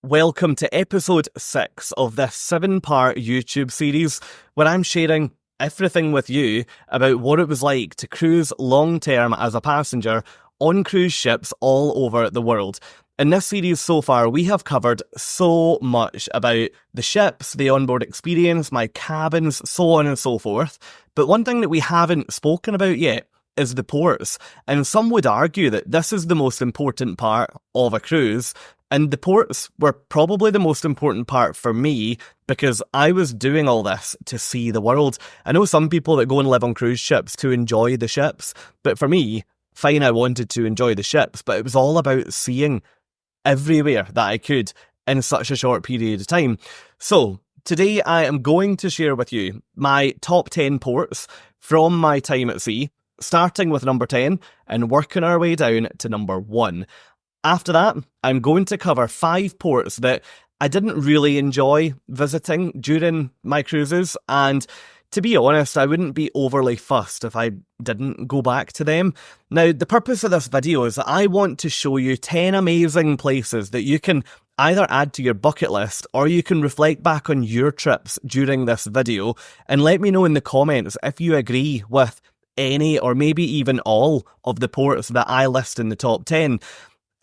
Welcome to episode 6 of this 7-part YouTube series where I'm sharing everything with you about what it was like to cruise long-term as a passenger on cruise ships all over the world. In this series so far, we have covered so much about the ships, the onboard experience, my cabins, so on and so forth. But one thing that we haven't spoken about yet is the ports. And some would argue that this is the most important part of a cruise. And the ports were probably the most important part for me because I was doing all this to see the world. I know some people that go and live on cruise ships to enjoy the ships, but for me, fine, I wanted to enjoy the ships, but it was all about seeing everywhere that I could in such a short period of time. So today I am going to share with you my top 10 ports from my time at sea, starting with number 10 and working our way down to number 1. After that, I'm going to cover 5 ports that I didn't really enjoy visiting during my cruises, and to be honest, I wouldn't be overly fussed if I didn't go back to them. Now, the purpose of this video is that I want to show you 10 amazing places that you can either add to your bucket list or you can reflect back on your trips during this video and let me know in the comments if you agree with any or maybe even all of the ports that I list in the top 10.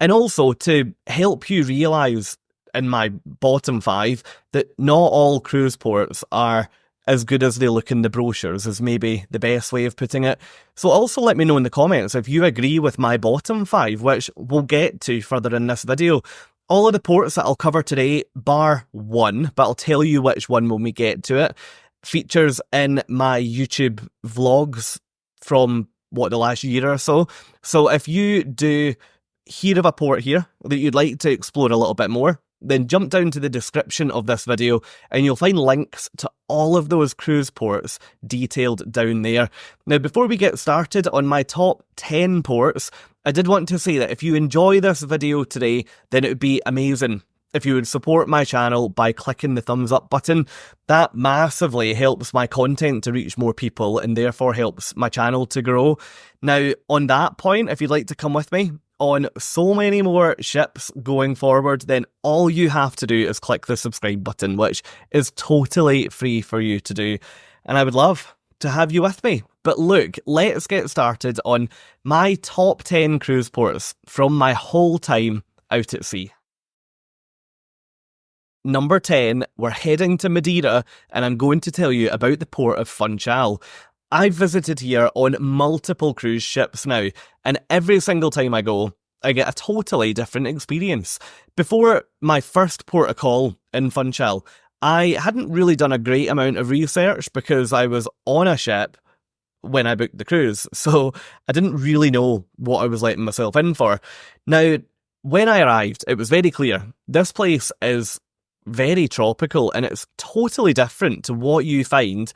And also to help you realise in my bottom 5 that not all cruise ports are as good as they look in the brochures is maybe the best way of putting it. So also let me know in the comments if you agree with my bottom 5, which we'll get to further in this video. All of the ports that I'll cover today, bar 1, but I'll tell you which one when we get to it, features in my YouTube vlogs from, the last year or so. So if you do hear of a port here that you'd like to explore a little bit more, then jump down to the description of this video and you'll find links to all of those cruise ports detailed down there. Now, before we get started on my top 10 ports, I did want to say that if you enjoy this video today, then it would be amazing if you would support my channel by clicking the thumbs up button. That massively helps my content to reach more people and therefore helps my channel to grow. Now, on that point, if you'd like to come with me on so many more ships going forward, then all you have to do is click the subscribe button, which is totally free for you to do. And I would love to have you with me. But look, let's get started on my top 10 cruise ports from my whole time out at sea. Number 10, we're heading to Madeira, and I'm going to tell you about the port of Funchal. I've visited here on multiple cruise ships now, and every single time I go, I get a totally different experience. Before my first port of call in Funchal, I hadn't really done a great amount of research because I was on a ship when I booked the cruise, so I didn't really know what I was letting myself in for. Now, when I arrived, it was very clear. This place is very tropical, and it's totally different to what you find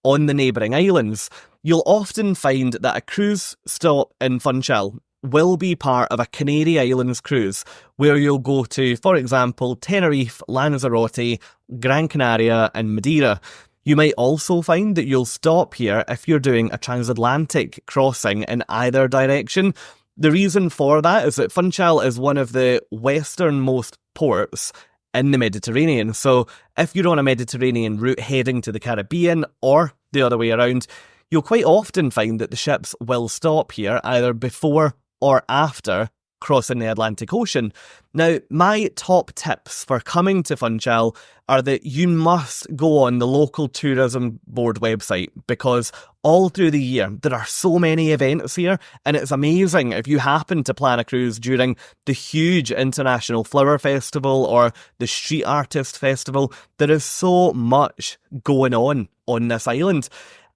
on the neighbouring islands. You'll often find that a cruise stop in Funchal will be part of a Canary Islands cruise, where you'll go to, for example, Tenerife, Lanzarote, Gran Canaria and Madeira. You might also find that you'll stop here if you're doing a transatlantic crossing in either direction. The reason for that is that Funchal is one of the westernmost ports in the Mediterranean. So if you're on a Mediterranean route heading to the Caribbean or the other way around, you'll quite often find that the ships will stop here either before or after crossing the Atlantic Ocean. Now, my top tips for coming to Funchal are that you must go on the local tourism board website because all through the year there are so many events here, and it's amazing if you happen to plan a cruise during the huge International Flower Festival or the Street Artist Festival. There is so much going on this island.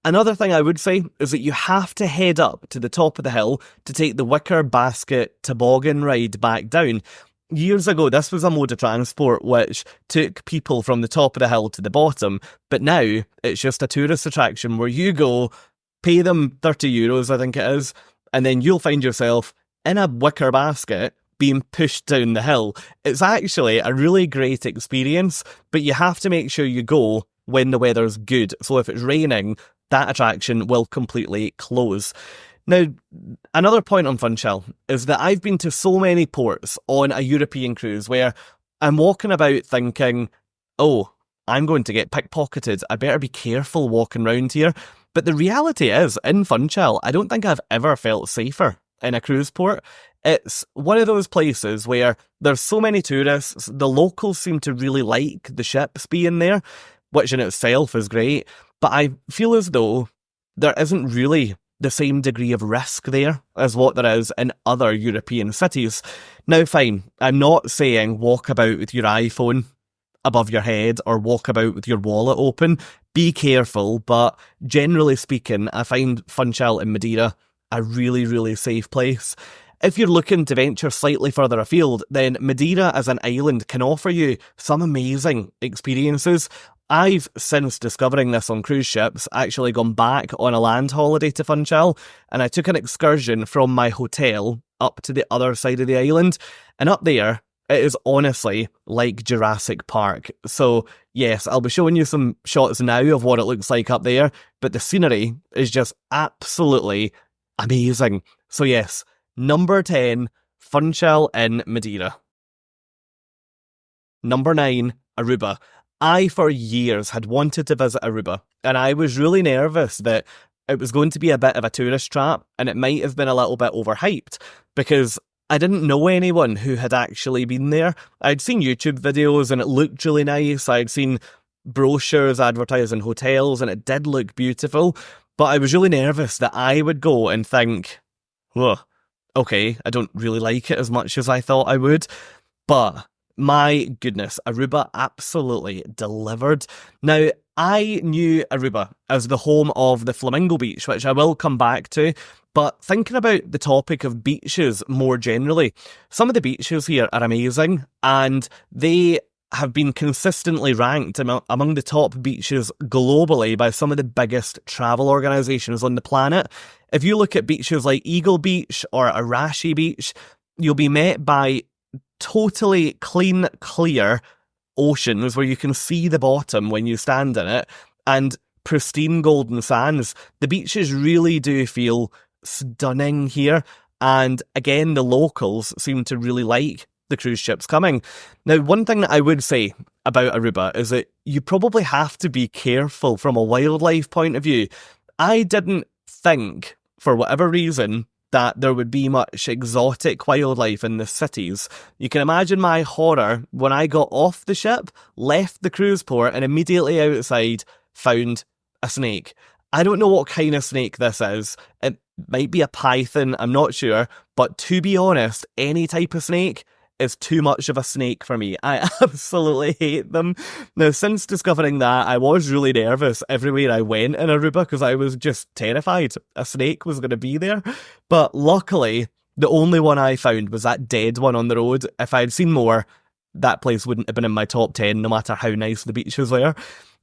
Another thing I would say is that you have to head up to the top of the hill to take the wicker basket toboggan ride back down. Years ago, this was a mode of transport which took people from the top of the hill to the bottom, but now it's just a tourist attraction where you go, pay them €30, I think it is, and then you'll find yourself in a wicker basket being pushed down the hill. It's actually a really great experience, but you have to make sure you go when the weather's good. So if it's raining, that attraction will completely close. Now, another point on Funchal is that I've been to so many ports on a European cruise where I'm walking about thinking, oh, I'm going to get pickpocketed. I better be careful walking around here. But the reality is, in Funchal, I don't think I've ever felt safer in a cruise port. It's one of those places where there's so many tourists, the locals seem to really like the ships being there, which in itself is great. But I feel as though there isn't really the same degree of risk there as what there is in other European cities. Now, fine, I'm not saying walk about with your iPhone above your head or walk about with your wallet open. Be careful, but generally speaking, I find Funchal in Madeira a really, really safe place. If you're looking to venture slightly further afield, then Madeira as an island can offer you some amazing experiences. I've, since discovering this on cruise ships, actually gone back on a land holiday to Funchal, and I took an excursion from my hotel up to the other side of the island, and up there, it is honestly like Jurassic Park. So yes, I'll be showing you some shots now of what it looks like up there, but the scenery is just absolutely amazing. So yes, number 10, Funchal in Madeira. Number 9, Aruba. I, for years, had wanted to visit Aruba, and I was really nervous that it was going to be a bit of a tourist trap, and it might have been a little bit overhyped, because I didn't know anyone who had actually been there. I'd seen YouTube videos, and it looked really nice. I'd seen brochures advertising hotels, and it did look beautiful, but I was really nervous that I would go and think, whoa, okay, I don't really like it as much as I thought I would, but my goodness, Aruba absolutely delivered. Now, I knew Aruba as the home of the Flamingo Beach, which I will come back to, but thinking about the topic of beaches more generally, some of the beaches here are amazing, and they have been consistently ranked among the top beaches globally by some of the biggest travel organisations on the planet. If you look at beaches like Eagle Beach or Arashi Beach, you'll be met by totally clean, clear oceans where you can see the bottom when you stand in it, and pristine golden sands. The beaches really do feel stunning here, and again, the locals seem to really like the cruise ships coming. Now, one thing that I would say about Aruba is that you probably have to be careful from a wildlife point of view. I didn't think, for whatever reason, that there would be much exotic wildlife in the cities. You can imagine my horror when I got off the ship, left the cruise port, and immediately outside found a snake. I don't know what kind of snake this is. It might be a python, I'm not sure, but to be honest, any type of snake is too much of a snake for me. I absolutely hate them. Now, since discovering that, I was really nervous everywhere I went in Aruba because I was just terrified a snake was going to be there. But luckily, the only one I found was that dead one on the road. If I'd seen more, that place wouldn't have been in my top 10, no matter how nice the beaches were.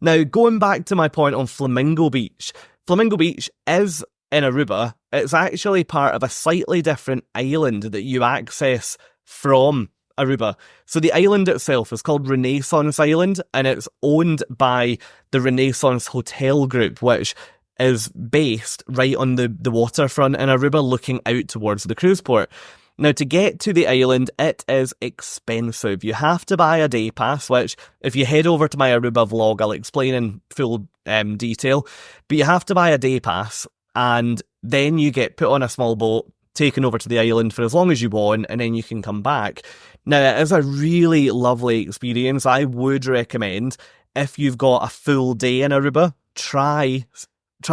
Now, going back to my point on Flamingo Beach. Flamingo Beach is in Aruba. It's actually part of a slightly different island that you access from Aruba. So the island itself is called Renaissance Island, and it's owned by the Renaissance Hotel Group, which is based right on the waterfront in Aruba, looking out towards the cruise port. Now, to get to the island, it is expensive. You have to buy a day pass, which, if you head over to my Aruba vlog, I'll explain in full detail. But you have to buy a day pass, and then you get put on a small boat, taken over to the island for as long as you want, and then you can come back. Now, it is a really lovely experience. I would recommend, if you've got a full day in Aruba, try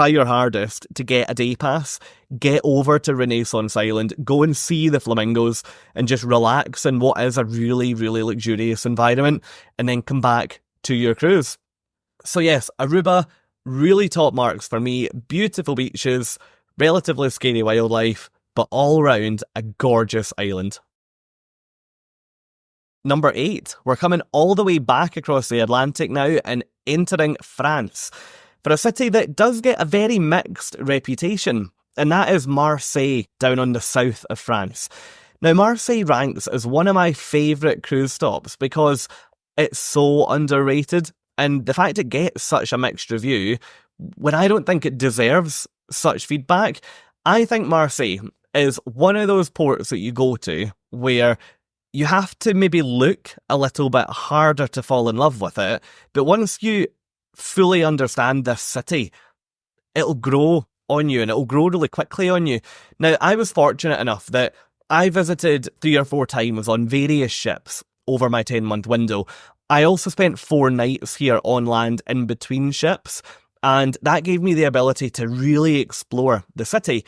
your hardest to get a day pass, get over to Renaissance Island, go and see the flamingos, and just relax in what is a really, really luxurious environment, and then come back to your cruise. So yes, Aruba, really top marks for me. Beautiful beaches, relatively scary wildlife, but all round a gorgeous island. Number 8, we're coming all the way back across the Atlantic now and entering France, for a city that does get a very mixed reputation, and that is Marseille, down on the south of France. Now, Marseille ranks as one of my favourite cruise stops because it's so underrated, and the fact it gets such a mixed review, when I don't think it deserves such feedback, I think Marseille is one of those ports that you go to where you have to maybe look a little bit harder to fall in love with it. But once you fully understand this city, it'll grow on you and it'll grow really quickly on you. Now, I was fortunate enough that I visited 3 or 4 times on various ships over my 10-month window. I also spent 4 nights here on land in between ships, and that gave me the ability to really explore the city.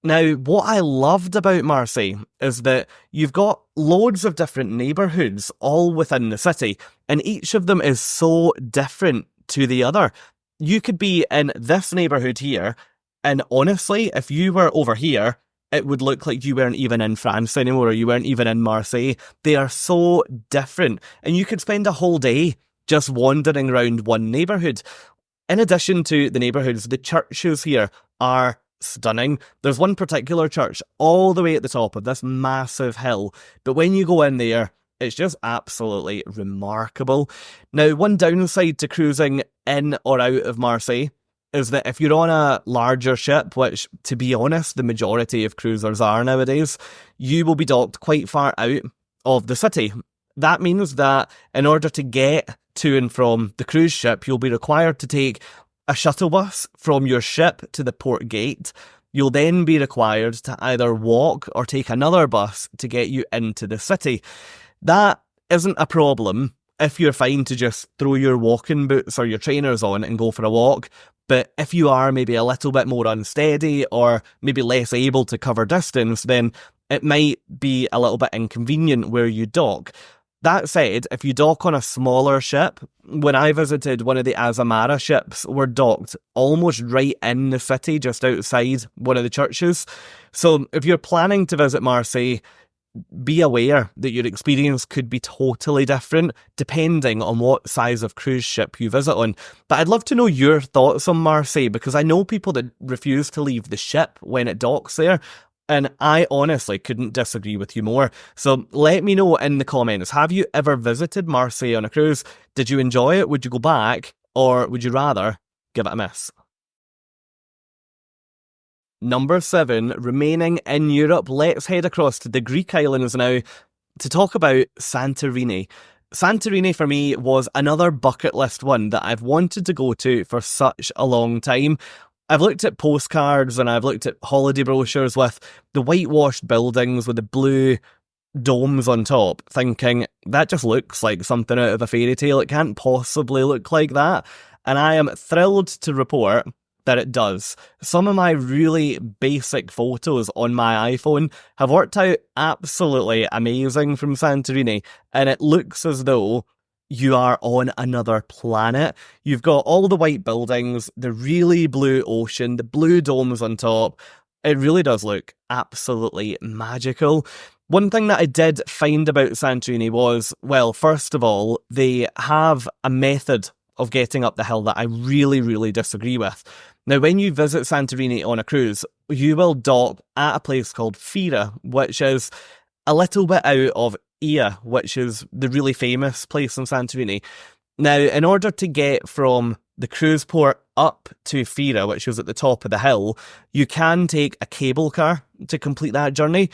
Now, what I loved about Marseille is that you've got loads of different neighbourhoods all within the city, and each of them is so different to the other. You could be in this neighbourhood here, and honestly, if you were over here, it would look like you weren't even in France anymore, or you weren't even in Marseille. They are so different, and you could spend a whole day just wandering around one neighbourhood. In addition to the neighbourhoods, the churches here are stunning. There's one particular church all the way at the top of this massive hill, but when you go in there, it's just absolutely remarkable. Now, one downside to cruising in or out of Marseille is that if you're on a larger ship, which, to be honest, the majority of cruisers are nowadays, you will be docked quite far out of the city. That means that in order to get to and from the cruise ship, you'll be required to take a shuttle bus from your ship to the port gate. You'll then be required to either walk or take another bus to get you into the city. That isn't a problem if you're fine to just throw your walking boots or your trainers on and go for a walk. But if you are maybe a little bit more unsteady or maybe less able to cover distance, then it might be a little bit inconvenient where you dock. That said, if you dock on a smaller ship, when I visited one of the Azamara ships, we're docked almost right in the city, just outside one of the churches. So if you're planning to visit Marseille, be aware that your experience could be totally different depending on what size of cruise ship you visit on. But I'd love to know your thoughts on Marseille, because I know people that refuse to leave the ship when it docks there, and I honestly couldn't disagree with you more. So let me know in the comments, have you ever visited Marseille on a cruise? Did you enjoy it? Would you go back? Or would you rather give it a miss? Number 7, remaining in Europe, let's head across to the Greek islands now to talk about Santorini. Santorini for me was another bucket list one that I've wanted to go to for such a long time. I've looked at postcards and I've looked at holiday brochures with the whitewashed buildings with the blue domes on top, thinking that just looks like something out of a fairy tale. It can't possibly look like that. And I am thrilled to report that it does. Some of my really basic photos on my iPhone have worked out absolutely amazing from Santorini, and it looks as though you are on another planet. You've got all the white buildings, the really blue ocean, the blue domes on top. It really does look absolutely magical. One thing that I did find about Santorini was, well, first of all, they have a method of getting up the hill that I really, really disagree with. Now, when you visit Santorini on a cruise, you will dock at a place called Fira, which is a little bit out of Ia, which is the really famous place in Santorini. Now, in order to get from the cruise port up to Fira, which is at the top of the hill, you can take a cable car to complete that journey.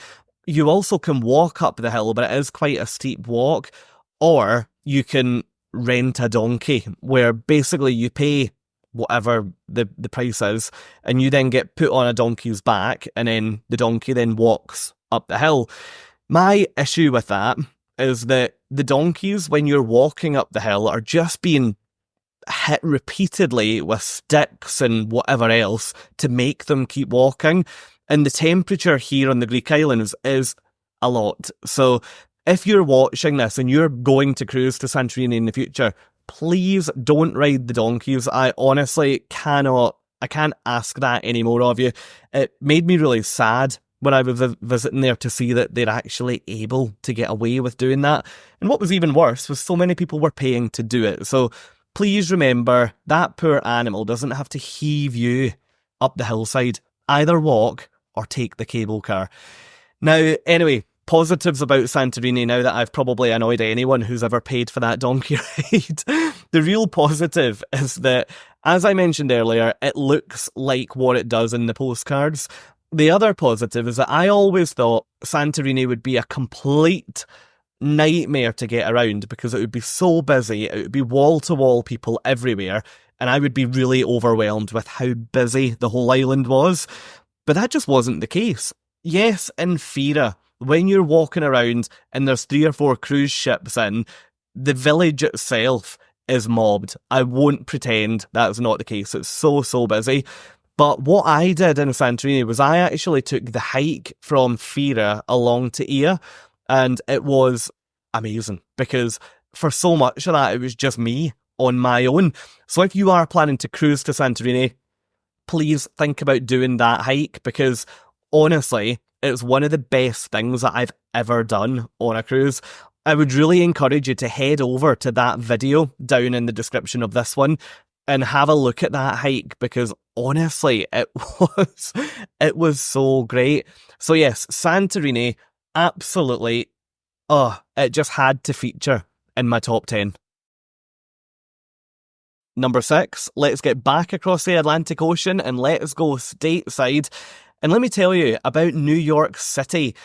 You also can walk up the hill, but it is quite a steep walk, or you can rent a donkey, where basically you pay whatever the price is, and you then get put on a donkey's back, and then the donkey then walks up the hill. My issue with that is that the donkeys, when you're walking up the hill, are just being hit repeatedly with sticks and whatever else to make them keep walking. And the temperature here on the Greek islands is a lot. So if you're watching this and you're going to cruise to Santorini in the future, please don't ride the donkeys. I honestly can't ask that anymore of you. It made me really sad when I was visiting there to see that they're actually able to get away with doing that. And what was even worse was so many people were paying to do it. So please remember, that poor animal doesn't have to heave you up the hillside. Either walk or take the cable car. Now, anyway, positives about Santorini, now that I've probably annoyed anyone who's ever paid for that donkey ride. The real positive is that, as I mentioned earlier, it looks like what it does in the postcards. The other positive is that I always thought Santorini would be a complete nightmare to get around because it would be so busy, it would be wall-to-wall people everywhere, and I would be really overwhelmed with how busy the whole island was. But that just wasn't the case. Yes, in Fira, when you're walking around and there's 3 or 4 cruise ships in, the village itself is mobbed. I won't pretend that's not the case. It's so busy. But what I did in Santorini was I actually took the hike from Fira along to Ia, and it was amazing because for so much of that, it was just me on my own. So if you are planning to cruise to Santorini, please think about doing that hike because honestly, it's one of the best things that I've ever done on a cruise. I would really encourage you to head over to that video down in the description of this one and have a look at that hike because honestly, it was so great. So yes, Santorini, absolutely, it just had to feature in my top 10. Number 6, let's get back across the Atlantic Ocean and let's go stateside. And let me tell you about New York City.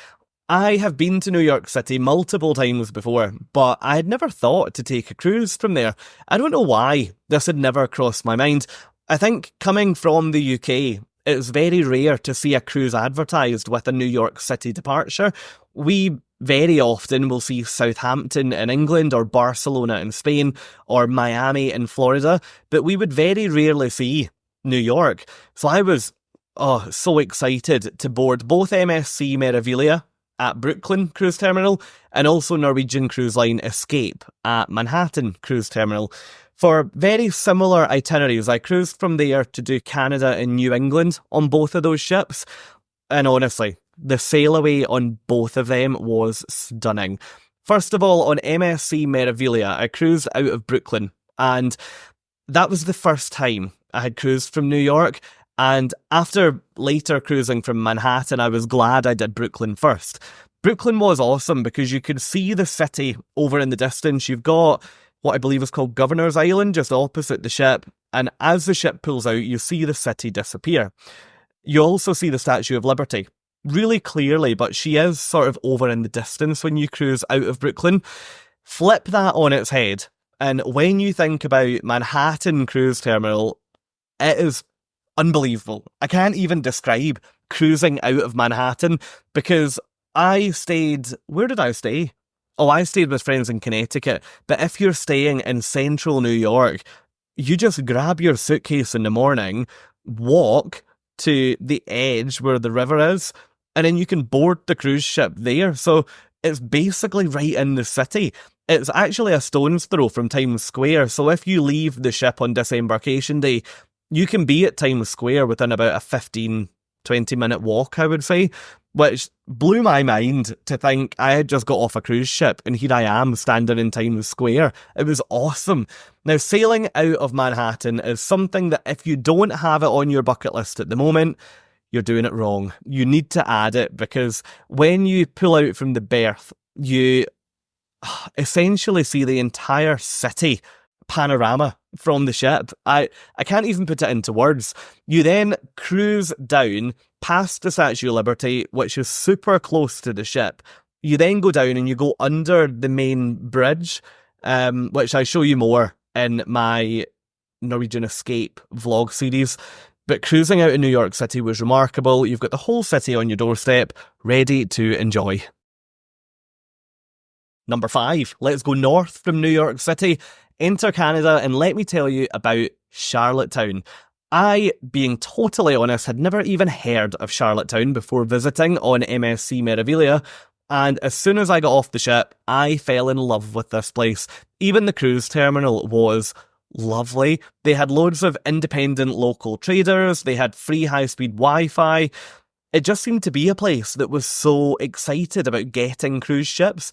I have been to New York City multiple times before, but I had never thought to take a cruise from there. I don't know why this had never crossed my mind. I think coming from the UK, it's very rare to see a cruise advertised with a New York City departure. We very often will see Southampton in England or Barcelona in Spain or Miami in Florida, but we would very rarely see New York. So I was so excited to board both MSC Meraviglia at Brooklyn Cruise Terminal and also Norwegian Cruise Line Escape at Manhattan Cruise Terminal. For very similar itineraries, I cruised from there to do Canada and New England on both of those ships, and honestly, the sail away on both of them was stunning. First of all, on MSC Meraviglia, I cruised out of Brooklyn, and that was the first time I had cruised from New York. And after later cruising from Manhattan, I was glad I did Brooklyn first. Brooklyn was awesome because you could see the city over in the distance. You've got what I believe is called Governor's Island just opposite the ship. And as the ship pulls out, you see the city disappear. You also see the Statue of Liberty really clearly, but she is sort of over in the distance when you cruise out of Brooklyn. Flip that on its head. And when you think about Manhattan Cruise Terminal, it is unbelievable. I can't even describe cruising out of Manhattan because I stayed... Where did I stay? Oh, I stayed with friends in Connecticut. But if you're staying in central New York, you just grab your suitcase in the morning, walk to the edge where the river is, and then you can board the cruise ship there. So it's basically right in the city. It's actually a stone's throw from Times Square. So if you leave the ship on disembarkation day, you can be at Times Square within about a 15, 20-minute walk, I would say, which blew my mind to think I had just got off a cruise ship and here I am standing in Times Square. It was awesome. Now, sailing out of Manhattan is something that if you don't have it on your bucket list at the moment, you're doing it wrong. You need to add it because when you pull out from the berth, you essentially see the entire city panorama from the ship. I can't even put it into words. You then cruise down past the Statue of Liberty, which is super close to the ship. You then go down and you go under the main bridge, which I show you more in my Norwegian Escape vlog series. But cruising out in New York City was remarkable. You've got the whole city on your doorstep, ready to enjoy. Number 5, let's go north from New York City, enter Canada, and let me tell you about Charlottetown. I, being totally honest, had never even heard of Charlottetown before visiting on MSC Meraviglia, and as soon as I got off the ship, I fell in love with this place. Even the cruise terminal was lovely. They had loads of independent local traders, they had free high-speed Wi-Fi. It just seemed to be a place that was so excited about getting cruise ships.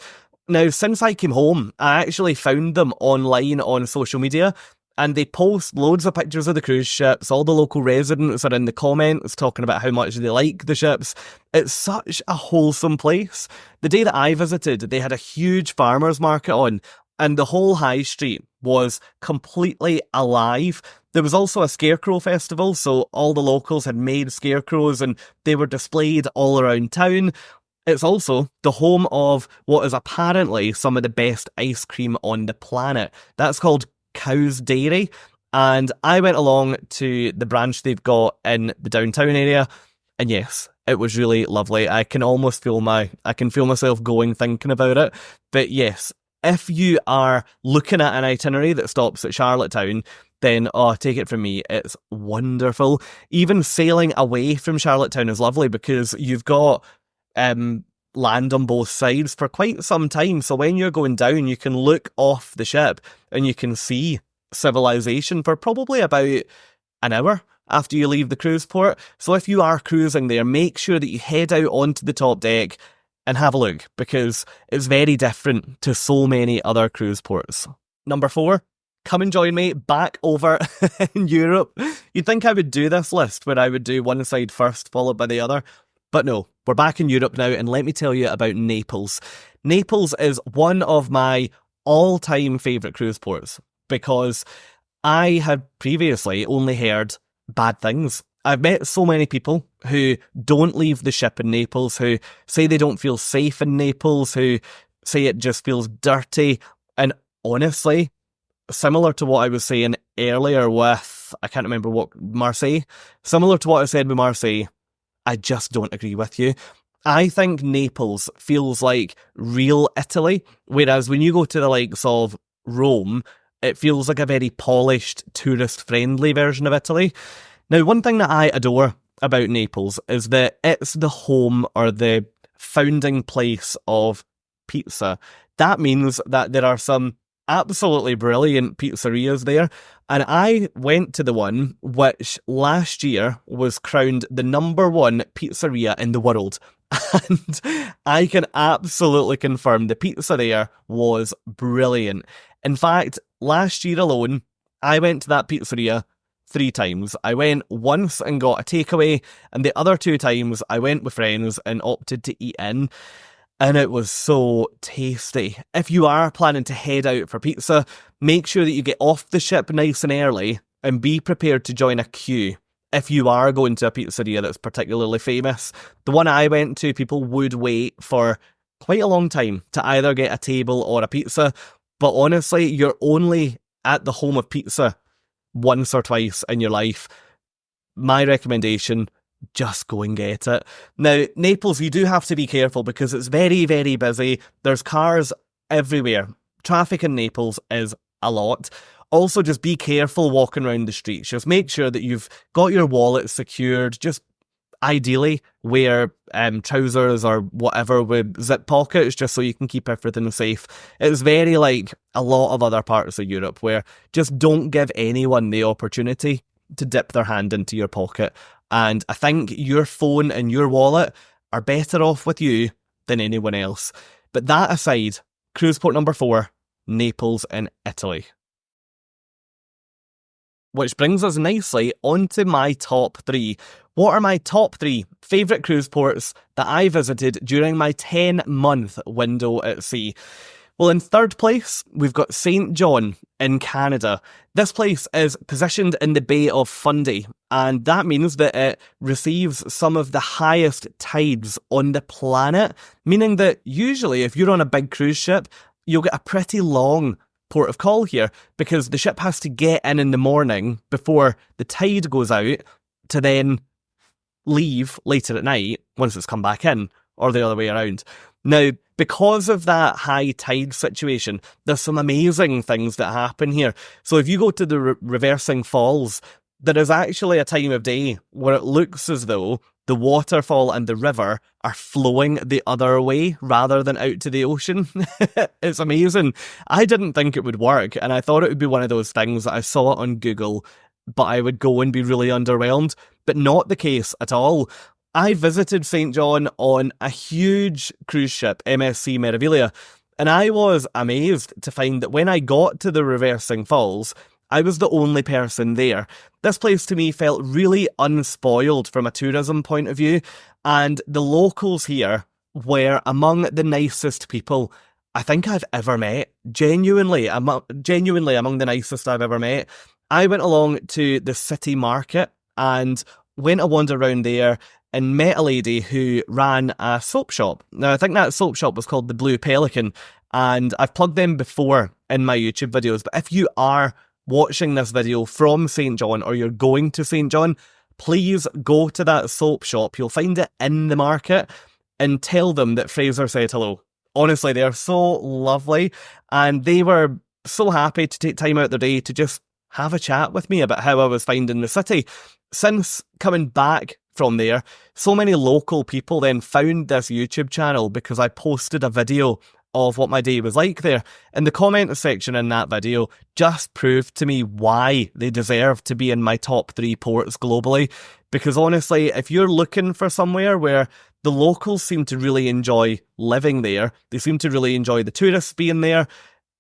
Now, since I came home, I actually found them online on social media, and they post loads of pictures of the cruise ships. All the local residents are in the comments talking about how much they like the ships. It's such a wholesome place. The day that I visited, they had a huge farmers market on, and the whole high street was completely alive. There was also a scarecrow festival, so all the locals had made scarecrows and they were displayed all around town. It's also the home of what is apparently some of the best ice cream on the planet. That's called Cow's Dairy. And I went along to the branch they've got in the downtown area. And yes, it was really lovely. I can feel myself going thinking about it. But yes, if you are looking at an itinerary that stops at Charlottetown, then, take it from me, it's wonderful. Even sailing away from Charlottetown is lovely because you've got land on both sides for quite some time. So when you're going down, you can look off the ship and you can see civilization for probably about an hour after you leave the cruise port. So if you are cruising there, make sure that you head out onto the top deck and have a look, because it's very different to so many other cruise ports. Number 4, come and join me back over in Europe. You'd think I would do this list where I would do one side first, followed by the other. But no, we're back in Europe now, and let me tell you about Naples. Naples is one of my all-time favourite cruise ports because I had previously only heard bad things. I've met so many people who don't leave the ship in Naples, who say they don't feel safe in Naples, who say it just feels dirty. And honestly, similar to what I was saying earlier with, I can't remember what, Marseille, similar to what I said with Marseille, I just don't agree with you. I think Naples feels like real Italy, whereas when you go to the likes of Rome, it feels like a very polished, tourist-friendly version of Italy. Now, one thing that I adore about Naples is that it's the home or the founding place of pizza. That means that there are some absolutely brilliant pizzerias there, and I went to the one which last year was crowned the #1 pizzeria in the world, and I can absolutely confirm the pizza there was brilliant. In fact, last year alone, I went to that pizzeria 3 times. I went once and got a takeaway, and the other 2 times I went with friends and opted to eat in. And it was so tasty. If you are planning to head out for pizza, make sure that you get off the ship nice and early and be prepared to join a queue. If you are going to a pizzeria that's particularly famous, the one I went to, people would wait for quite a long time to either get a table or a pizza. But honestly, you're only at the home of pizza once or twice in your life. My recommendation, just go and get it. Now, Naples, you do have to be careful because it's very, very busy. There's cars everywhere. Traffic in Naples is a lot. Also, just be careful walking around the streets. Just make sure that you've got your wallet secured. Just ideally wear trousers or whatever with zip pockets just so you can keep everything safe. It's very like a lot of other parts of Europe where just don't give anyone the opportunity to dip their hand into your pocket. And I think your phone and your wallet are better off with you than anyone else. But that aside, cruise port number 4, Naples in Italy. Which brings us nicely onto my top 3. What are my top 3 favourite cruise ports that I visited during my 10-month window at sea? Well, in 3rd place, we've got St. John in Canada. This place is positioned in the Bay of Fundy, and that means that it receives some of the highest tides on the planet, meaning that usually if you're on a big cruise ship, you'll get a pretty long port of call here because the ship has to get in the morning before the tide goes out to then leave later at night once it's come back in, or the other way around. Now, because of that high tide situation, there's some amazing things that happen here. So if you go to the reversing falls, there is actually a time of day where it looks as though the waterfall and the river are flowing the other way rather than out to the ocean. It's amazing. I didn't think it would work, and I thought it would be one of those things that I saw it on Google, but I would go and be really underwhelmed. But not the case at all. I visited St. John on a huge cruise ship, MSC Meraviglia, and I was amazed to find that when I got to the reversing falls, I was the only person there. This place to me felt really unspoiled from a tourism point of view, and the locals here were among the nicest people I think I've ever met. Genuinely among the nicest I've ever met. I went along to the city market and went a wander around there. and met a lady who ran a soap shop. Now, I think that soap shop was called the Blue Pelican, and I've plugged them before in my YouTube videos, but if you are watching this video from St. John or you're going to St. John, please go to that soap shop. You'll find it in the market and tell them that Fraser said hello. Honestly, they're so lovely, and they were so happy to take time out of their day to just have a chat with me about how I was finding the city. Since coming back from there, so many local people then found this YouTube channel because I posted a video of what my day was like there. And the comment section in that video just proved to me why they deserve to be in my top 3 ports globally. Because honestly, if you're looking for somewhere where the locals seem to really enjoy living there, they seem to really enjoy the tourists being there,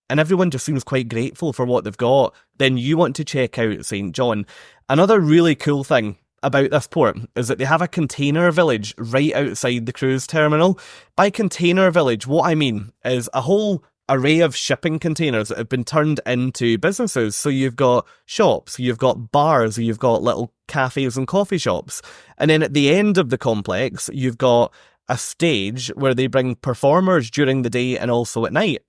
and everyone just seems quite grateful for what they've got, then you want to check out St. John. Another really cool thing about this port is that they have a container village right outside the cruise terminal. By container village, what I mean is a whole array of shipping containers that have been turned into businesses. So you've got shops, you've got bars, you've got little cafes and coffee shops. And then at the end of the complex, you've got a stage where they bring performers during the day and also at night.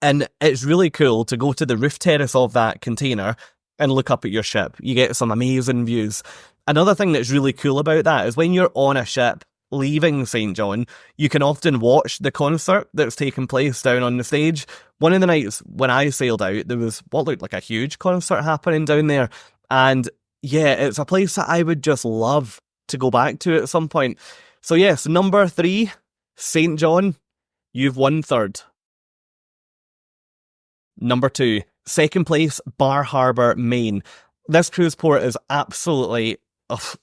And it's really cool to go to the roof terrace of that container and look up at your ship. You get some amazing views. Another thing that's really cool about that is when you're on a ship leaving St. John, you can often watch the concert that's taking place down on the stage. One of the nights when I sailed out, there was what looked like a huge concert happening down there. And yeah, it's a place that I would just love to go back to at some point. So yes, number 3, St. John, you've won third. Number 2, second place, Bar Harbour, Maine. This cruise port is absolutely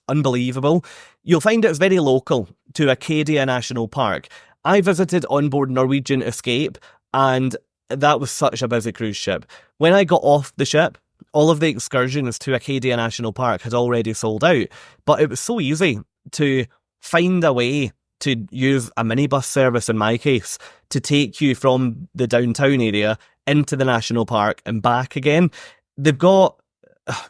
unbelievable. You'll find it's very local to Acadia National Park. I visited on board Norwegian Escape, and that was such a busy cruise ship. When I got off the ship, all of the excursions to Acadia National Park had already sold out, but it was so easy to find a way to use a minibus service, in my case, to take you from the downtown area into the national park and back again. They've got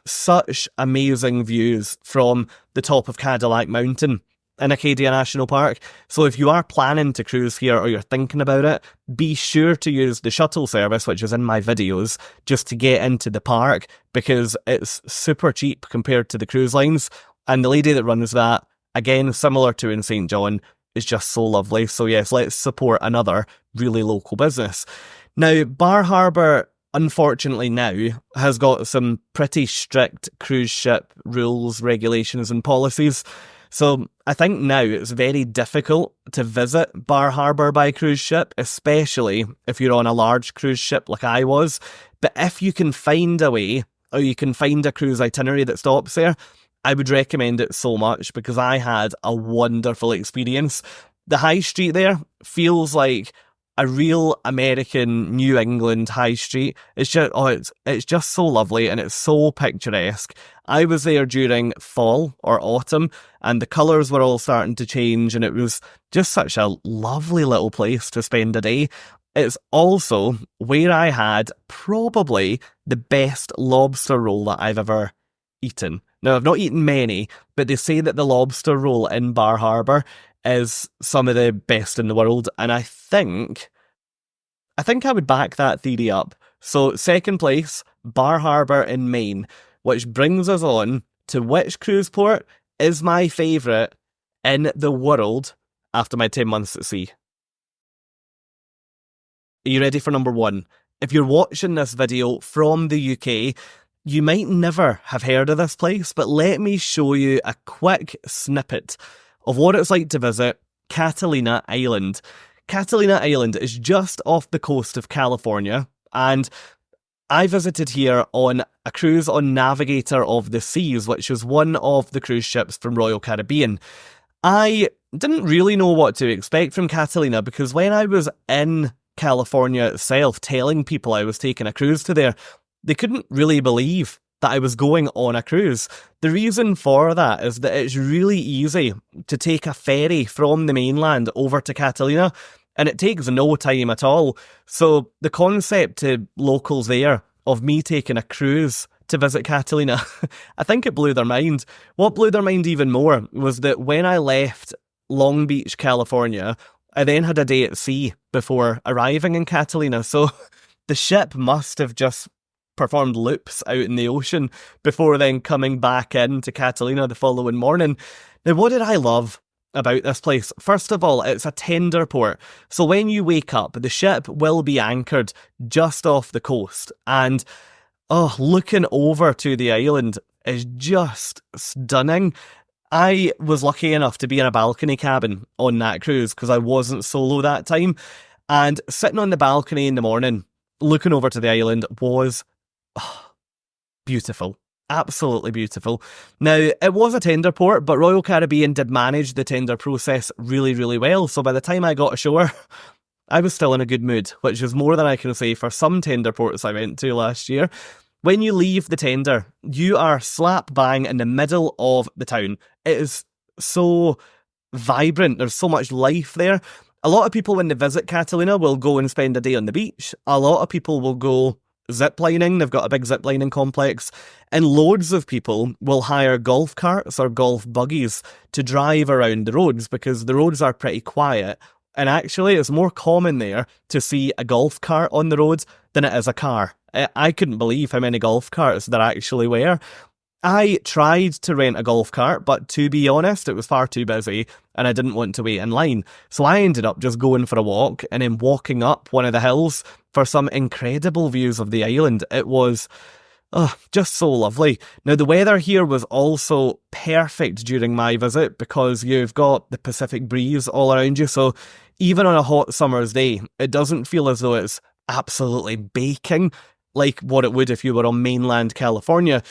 such amazing views from the top of Cadillac Mountain in Acadia National Park. So if you are planning to cruise here or you're thinking about it, be sure to use the shuttle service, which is in my videos, just to get into the park, because it's super cheap compared to the cruise lines. And the lady that runs that, again, similar to in St. John, is just so lovely. So yes, let's support another really local business. Now, Bar Harbour, unfortunately now, has got some pretty strict cruise ship rules, regulations and policies. So I think now it's very difficult to visit Bar Harbour by cruise ship, especially if you're on a large cruise ship like I was. But if you can find a way, or you can find a cruise itinerary that stops there, I would recommend it so much, because I had a wonderful experience. The high street there feels like a real American New England high street. It's just so lovely, and it's so picturesque. I was there during fall or autumn, and the colours were all starting to change, and it was just such a lovely little place to spend a day. It's also where I had probably the best lobster roll that I've ever eaten. Now, I've not eaten many, but they say that the lobster roll in Bar Harbour is some of the best in the world, and I think I would back that theory up. So, second place, Bar Harbour in Maine, which brings us on to which cruise port is my favourite in the world after my 10 months at sea. Are you ready for number 1? If you're watching this video from the UK, you might never have heard of this place, but let me show you a quick snippet of what it's like to visit Catalina Island. Catalina Island is just off the coast of California, and I visited here on a cruise on Navigator of the Seas, which is one of the cruise ships from Royal Caribbean. I didn't really know what to expect from Catalina, because when I was in California itself telling people I was taking a cruise to there, they couldn't really believe that I was going on a cruise. The reason for that is that it's really easy to take a ferry from the mainland over to Catalina, and it takes no time at all. So the concept to locals there of me taking a cruise to visit Catalina. I think it blew their mind. What blew their mind even more was that when I left Long Beach, California, I then had a day at sea before arriving in Catalina. So the ship must have just performed loops out in the ocean before then coming back into Catalina the following morning. Now, what did I love about this place? First of all, it's a tender port. So when you wake up, the ship will be anchored just off the coast. And looking over to the island is just stunning. I was lucky enough to be in a balcony cabin on that cruise because I wasn't solo that time. And sitting on the balcony in the morning, looking over to the island was beautiful. Absolutely beautiful. Now, it was a tender port, but Royal Caribbean did manage the tender process really, really well. So by the time I got ashore, I was still in a good mood, which is more than I can say for some tender ports I went to last year. When you leave the tender, you are slap bang in the middle of the town. It is so vibrant. There's so much life there. A lot of people when they visit Catalina will go and spend a day on the beach. A lot of people will go ziplining. They've got a big ziplining complex. And loads of people will hire golf carts or golf buggies to drive around the roads because the roads are pretty quiet. And actually, it's more common there to see a golf cart on the road than it is a car. I couldn't believe how many golf carts there actually were. I tried to rent a golf cart, but to be honest, it was far too busy and I didn't want to wait in line. So I ended up just going for a walk and then walking up one of the hills for some incredible views of the island. It was just so lovely. Now, the weather here was also perfect during my visit because you've got the Pacific breeze all around you. So even on a hot summer's day, it doesn't feel as though it's absolutely baking like what it would if you were on mainland California.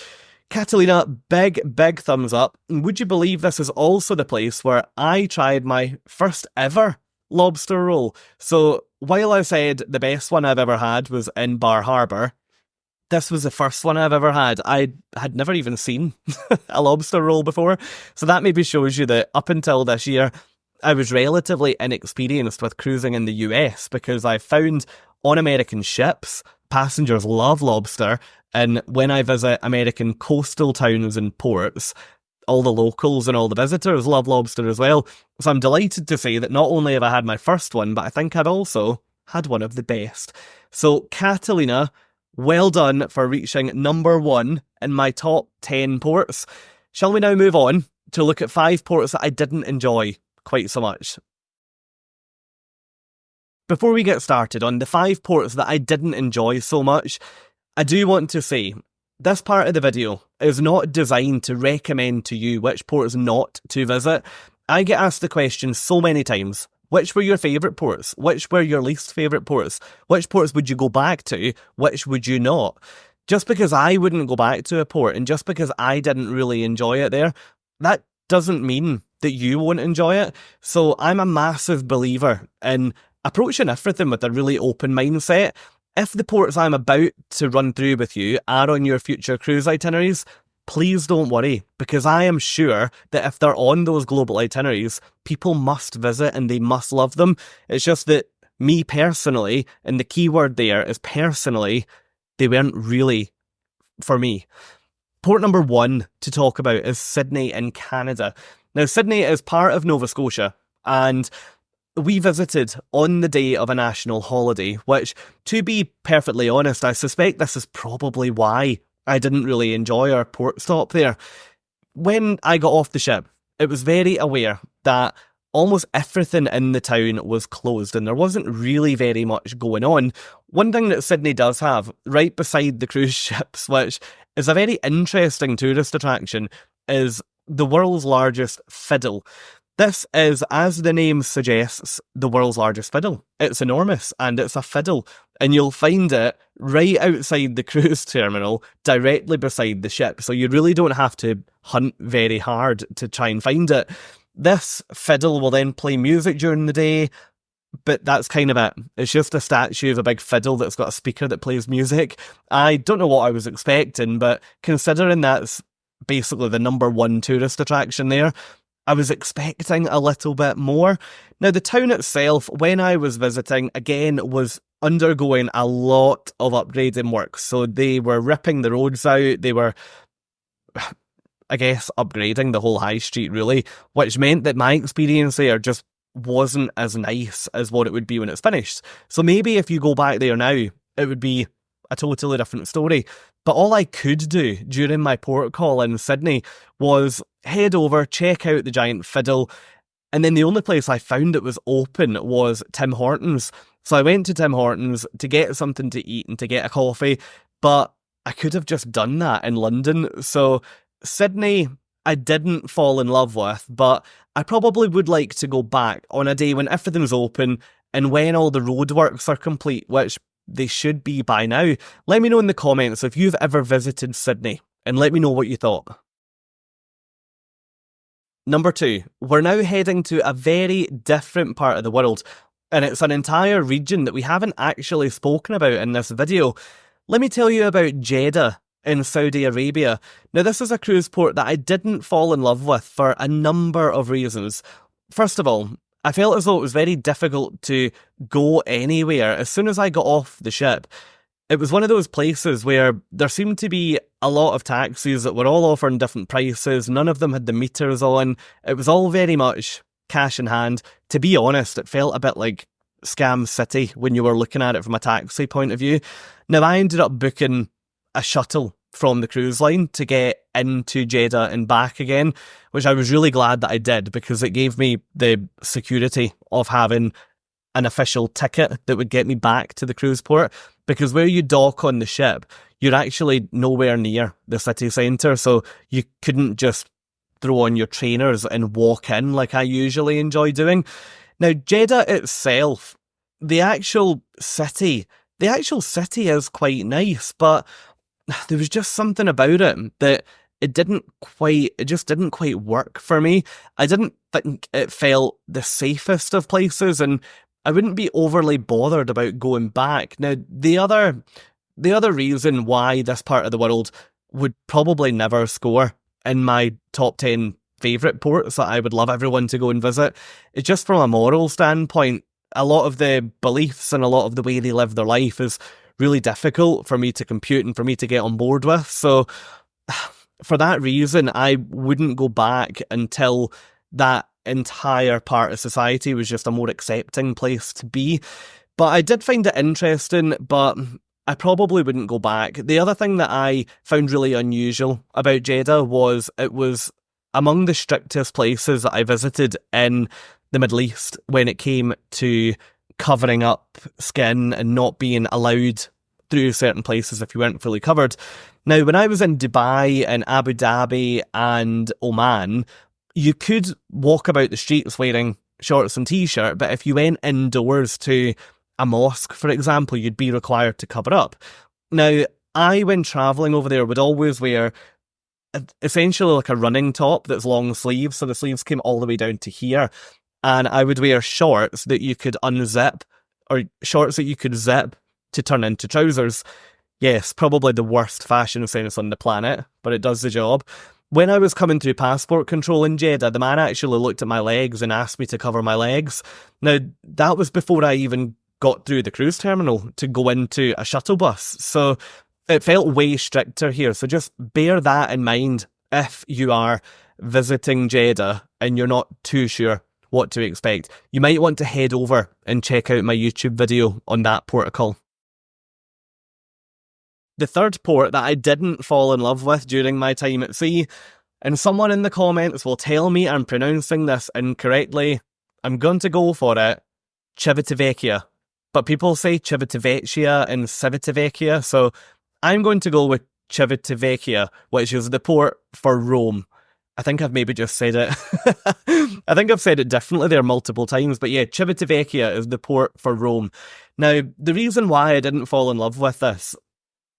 Catalina, big thumbs up. Would you believe this is also the place where I tried my first ever lobster roll? So while I said the best one I've ever had was in Bar Harbour, this was the first one I've ever had. I had never even seen a lobster roll before. So that maybe shows you that up until this year, I was relatively inexperienced with cruising in the US because I found on American ships, passengers love lobster. And when I visit American coastal towns and ports, all the locals and all the visitors love lobster as well. So I'm delighted to say that not only have I had my first one, but I think I've also had one of the best. So Catalina, well done for reaching number 1 in my top 10 ports. Shall we now move on to look at 5 ports that I didn't enjoy quite so much? Before we get started on the 5 ports that I didn't enjoy so much, I do want to say, this part of the video is not designed to recommend to you which ports not to visit. I get asked the question so many times, which were your favourite ports? Which were your least favourite ports? Which ports would you go back to? Which would you not? Just because I wouldn't go back to a port and just because I didn't really enjoy it there, that doesn't mean that you won't enjoy it. So I'm a massive believer in approaching everything with a really open mindset. If the ports I'm about to run through with you are on your future cruise itineraries, please don't worry, because I am sure that if they're on those global itineraries, people must visit and they must love them. It's just that me personally, and the key word there is personally, they weren't really for me. Port number 1 to talk about is Sydney in Canada. Now, Sydney is part of Nova Scotia, and we visited on the day of a national holiday, which, to be perfectly honest, I suspect this is probably why I didn't really enjoy our port stop there. When I got off the ship, it was very aware that almost everything in the town was closed and there wasn't really very much going on. One thing that Sydney does have, right beside the cruise ships, which is a very interesting tourist attraction, is the world's largest fiddle. This is, as the name suggests, the world's largest fiddle. It's enormous and it's a fiddle, and you'll find it right outside the cruise terminal, directly beside the ship, so you really don't have to hunt very hard to try and find it. This fiddle will then play music during the day, but that's kind of it. It's just a statue of a big fiddle that's got a speaker that plays music. I don't know what I was expecting, but considering that's basically the number 1 tourist attraction there, I was expecting a little bit more. Now, the town itself, when I was visiting, again, was undergoing a lot of upgrading work. So they were ripping the roads out, they were, I guess, upgrading the whole high street really, which meant that my experience there just wasn't as nice as what it would be when it's finished. So maybe if you go back there now, it would be a totally different story. But all I could do during my port call in Sydney was head over, check out the giant fiddle, and then the only place I found that was open was Tim Hortons. So I went to Tim Hortons to get something to eat and to get a coffee, but I could have just done that in London. So Sydney, I didn't fall in love with, but I probably would like to go back on a day when everything's open and when all the roadworks are complete, which they should be by now. Let me know in the comments if you've ever visited Sydney, and let me know what you thought. Number 2, we're now heading to a very different part of the world, and it's an entire region that we haven't actually spoken about in this video. Let me tell you about Jeddah in Saudi Arabia. Now, this is a cruise port that I didn't fall in love with for a number of reasons. First of all, I felt as though it was very difficult to go anywhere as soon as I got off the ship. It was one of those places where there seemed to be a lot of taxis that were all offering different prices. None of them had the meters on. It was all very much cash in hand. To be honest, it felt a bit like Scam City when you were looking at it from a taxi point of view. Now, I ended up booking a shuttle from the cruise line to get into Jeddah and back again, which I was really glad that I did, because it gave me the security of having an official ticket that would get me back to the cruise port, because where you dock on the ship, you're actually nowhere near the city centre, so you couldn't just throw on your trainers and walk in like I usually enjoy doing. Now, Jeddah itself, the actual city is quite nice, but there was just something about it that it just didn't quite work for me. I didn't think it felt the safest of places, and I wouldn't be overly bothered about going back. Now, the other reason why this part of the world would probably never score in my top 10 favourite ports that I would love everyone to go and visit is just from a moral standpoint. A lot of the beliefs and a lot of the way they live their life is really difficult for me to compute and for me to get on board with. So for that reason, I wouldn't go back until that entire part of society was just a more accepting place to be. But I did find it interesting, but I probably wouldn't go back. The other thing that I found really unusual about Jeddah was it was among the strictest places that I visited in the Middle East when it came to covering up skin and not being allowed through certain places if you weren't fully covered. Now, when I was in Dubai and Abu Dhabi and Oman, you could walk about the streets wearing shorts and t-shirt, but if you went indoors to a mosque, for example, you'd be required to cover up. Now, I, when travelling over there, would always wear essentially like a running top that's long sleeves, so the sleeves came all the way down to here, and I would wear shorts that you could unzip, or shorts that you could zip to turn into trousers. Yes, probably the worst fashion sense on the planet, but it does the job. When I was coming through passport control in Jeddah, the man actually looked at my legs and asked me to cover my legs. Now, that was before I even got through the cruise terminal to go into a shuttle bus. So it felt way stricter here. So just bear that in mind if you are visiting Jeddah and you're not too sure what to expect. You might want to head over and check out my YouTube video on that protocol. The third port that I didn't fall in love with during my time at sea, and someone in the comments will tell me I'm pronouncing this incorrectly, I'm going to go for it, Civitavecchia. But people say Civitavecchia and Civitavecchia, so I'm going to go with Civitavecchia, which is the port for Rome. I think I've maybe just said it. I think I've said it differently there multiple times, but yeah, Civitavecchia is the port for Rome. Now, the reason why I didn't fall in love with this,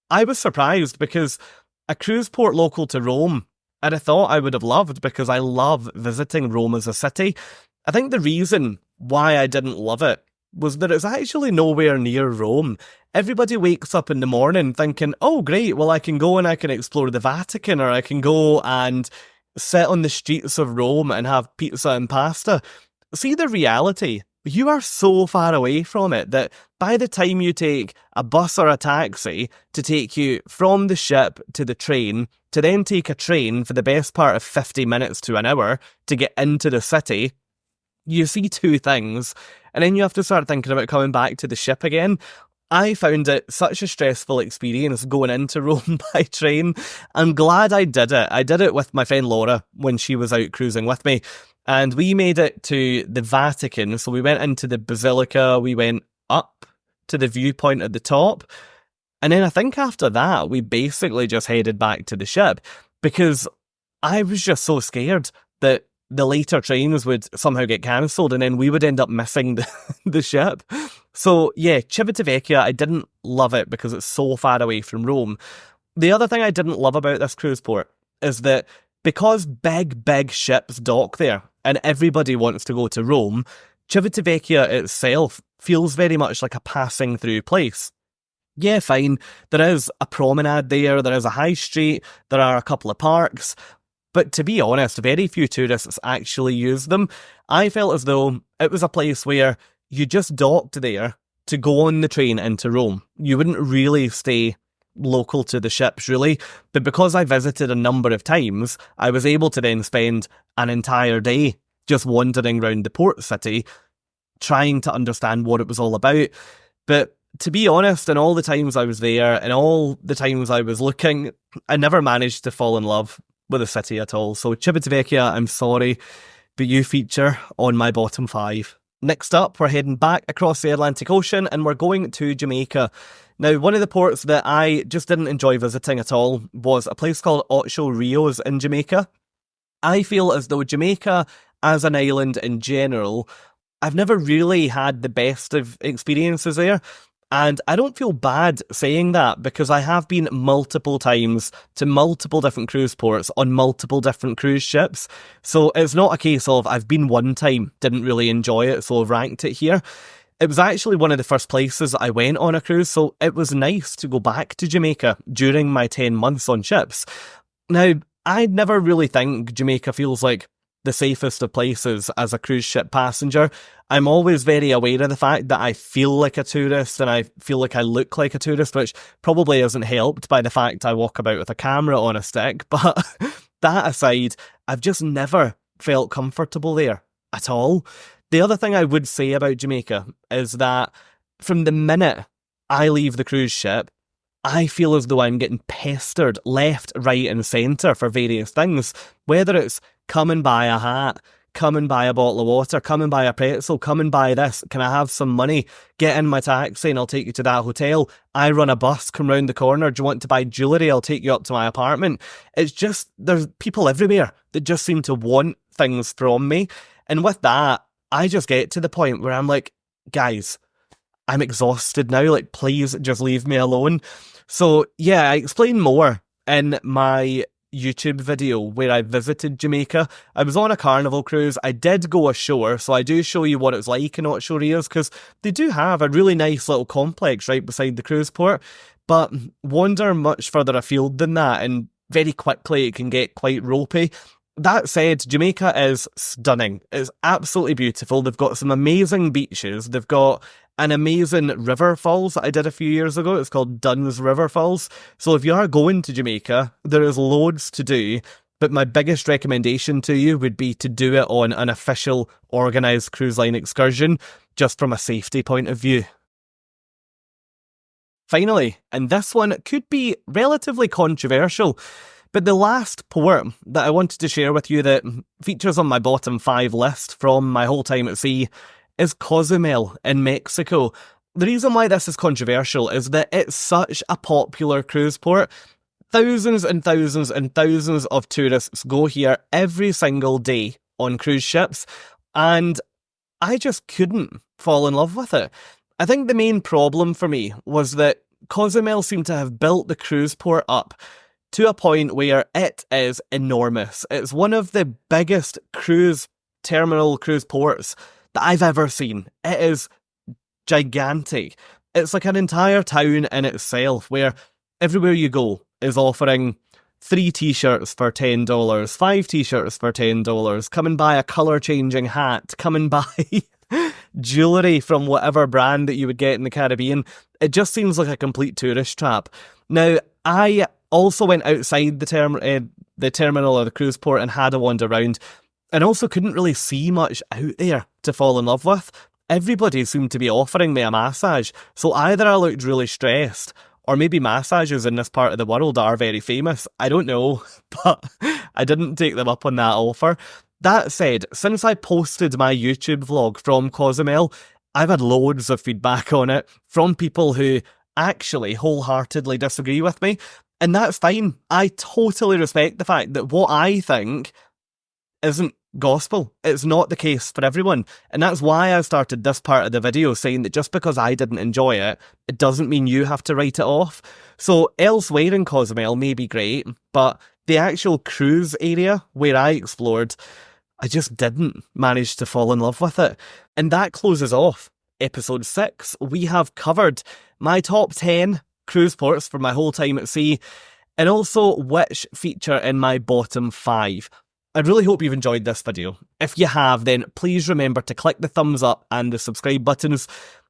I was surprised because a cruise port local to Rome, I'd have thought I would have loved because I love visiting Rome as a city. I think the reason why I didn't love it was that it's actually nowhere near Rome. Everybody wakes up in the morning thinking, oh great, well I can go and I can explore the Vatican, or I can go and sit on the streets of Rome and have pizza and pasta. See, the reality you are so far away from it that by the time you take a bus or a taxi to take you from the ship to the train, to then take a train for the best part of 50 minutes to an hour to get into the city, you see two things, and then you have to start thinking about coming back to the ship again. I found it such a stressful experience going into Rome by train. I'm glad I did it. I did it with my friend Laura when she was out cruising with me. And we made it to the Vatican. So we went into the Basilica, we went up to the viewpoint at the top. And then I think after that, we basically just headed back to the ship because I was just so scared that the later trains would somehow get cancelled and then we would end up missing the ship. So yeah, Civitavecchia, I didn't love it because it's so far away from Rome. The other thing I didn't love about this cruise port is that because big ships dock there and everybody wants to go to Rome, Civitavecchia itself feels very much like a passing through place. Yeah, fine, there is a promenade there is a high street, there are a couple of parks, but to be honest, very few tourists actually use them. I felt as though it was a place where you just docked there to go on the train into Rome. You wouldn't really stay local to the ships, really. But because I visited a number of times, I was able to then spend an entire day just wandering around the port city, trying to understand what it was all about. But to be honest, in all the times I was there, and all the times I was looking, I never managed to fall in love with the city at all. So Civitavecchia, I'm sorry, but you feature on my bottom 5. Next up, we're heading back across the Atlantic Ocean and we're going to Jamaica. Now, one of the ports that I just didn't enjoy visiting at all was a place called Ocho Rios in Jamaica. I feel as though Jamaica, as an island in general, I've never really had the best of experiences there. And I don't feel bad saying that because I have been multiple times to multiple different cruise ports on multiple different cruise ships. So it's not a case of I've been one time, didn't really enjoy it, so I've ranked it here. It was actually one of the first places I went on a cruise, so it was nice to go back to Jamaica during my 10 months on ships. Now, I never really think Jamaica feels like the safest of places as a cruise ship passenger. I'm always very aware of the fact that I feel like a tourist and I feel like I look like a tourist, which probably isn't helped by the fact I walk about with a camera on a stick. But that aside, I've just never felt comfortable there at all. The other thing I would say about Jamaica is that from the minute I leave the cruise ship, I feel as though I'm getting pestered left, right and centre for various things. Whether it's come and buy a hat, come and buy a bottle of water, come and buy a pretzel, come and buy this, can I have some money? Get in my taxi and I'll take you to that hotel. I run a bus, come round the corner, do you want to buy jewellery? I'll take you up to my apartment. It's just, there's people everywhere that just seem to want things from me. And with that, I just get to the point where I'm like, guys, I'm exhausted now, like please just leave me alone. So yeah, I explain more in my YouTube video where I visited Jamaica. I was on a carnival cruise. I did go ashore, so I do show you what it's like in Ocho Rios because they do have a really nice little complex right beside the cruise port, but wander much further afield than that and very quickly it can get quite ropey. That said, Jamaica is stunning. It's absolutely beautiful. They've got some amazing beaches. They've got an amazing river falls that I did a few years ago. It's called Dunn's River Falls. So if you are going to Jamaica, there is loads to do. But my biggest recommendation to you would be to do it on an official organised cruise line excursion, just from a safety point of view. Finally, and this one could be relatively controversial, but the last port that I wanted to share with you that features on my bottom 5 list from my whole time at sea is Cozumel in Mexico. The reason why this is controversial is that it's such a popular cruise port. Thousands and thousands and thousands of tourists go here every single day on cruise ships, and I just couldn't fall in love with it. I think the main problem for me was that Cozumel seemed to have built the cruise port up to a point where it is enormous. It's one of the biggest cruise ports that I've ever seen. It is gigantic. It's like an entire town in itself where everywhere you go is offering 3 t-shirts for $10, 5 t-shirts for $10, come and buy a colour changing hat, come and buy jewellery from whatever brand that you would get in the Caribbean. It just seems like a complete tourist trap. Now, I also went outside the terminal or the cruise port and had a wander around, and also couldn't really see much out there to fall in love with. Everybody seemed to be offering me a massage, so either I looked really stressed, or maybe massages in this part of the world are very famous. I don't know, but I didn't take them up on that offer. That said, since I posted my YouTube vlog from Cozumel, I've had loads of feedback on it from people who actually wholeheartedly disagree with me, and that's fine. I totally respect the fact that what I think isn't gospel. It's not the case for everyone, and that's why I started this part of the video saying that just because I didn't enjoy it, it doesn't mean you have to write it off. So elsewhere in Cozumel may be great, but the actual cruise area where I explored, I just didn't manage to fall in love with it. And that closes off episode 6. We have covered my top 10 cruise ports for my whole time at sea, and also which feature in my bottom 5. I really hope you've enjoyed this video. If you have, then please remember to click the thumbs up and the subscribe buttons.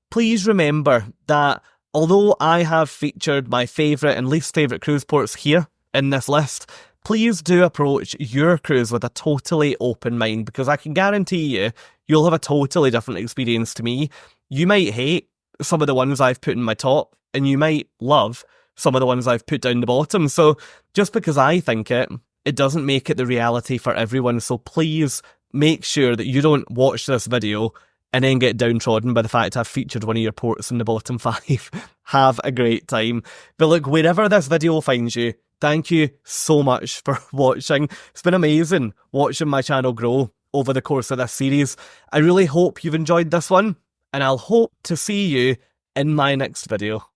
Please remember that although I have featured my favourite and least favourite cruise ports here in this list, please do approach your cruise with a totally open mind, because I can guarantee you'll have a totally different experience to me. You might hate some of the ones I've put in my top, and you might love some of the ones I've put down the bottom. So just because I think it doesn't make it the reality for everyone. So please make sure that you don't watch this video and then get downtrodden by the fact I've featured one of your ports in the bottom 5. Have a great time. But look, wherever this video finds you, thank you so much for watching. It's been amazing watching my channel grow over the course of this series. I really hope you've enjoyed this one, and I'll hope to see you in my next video.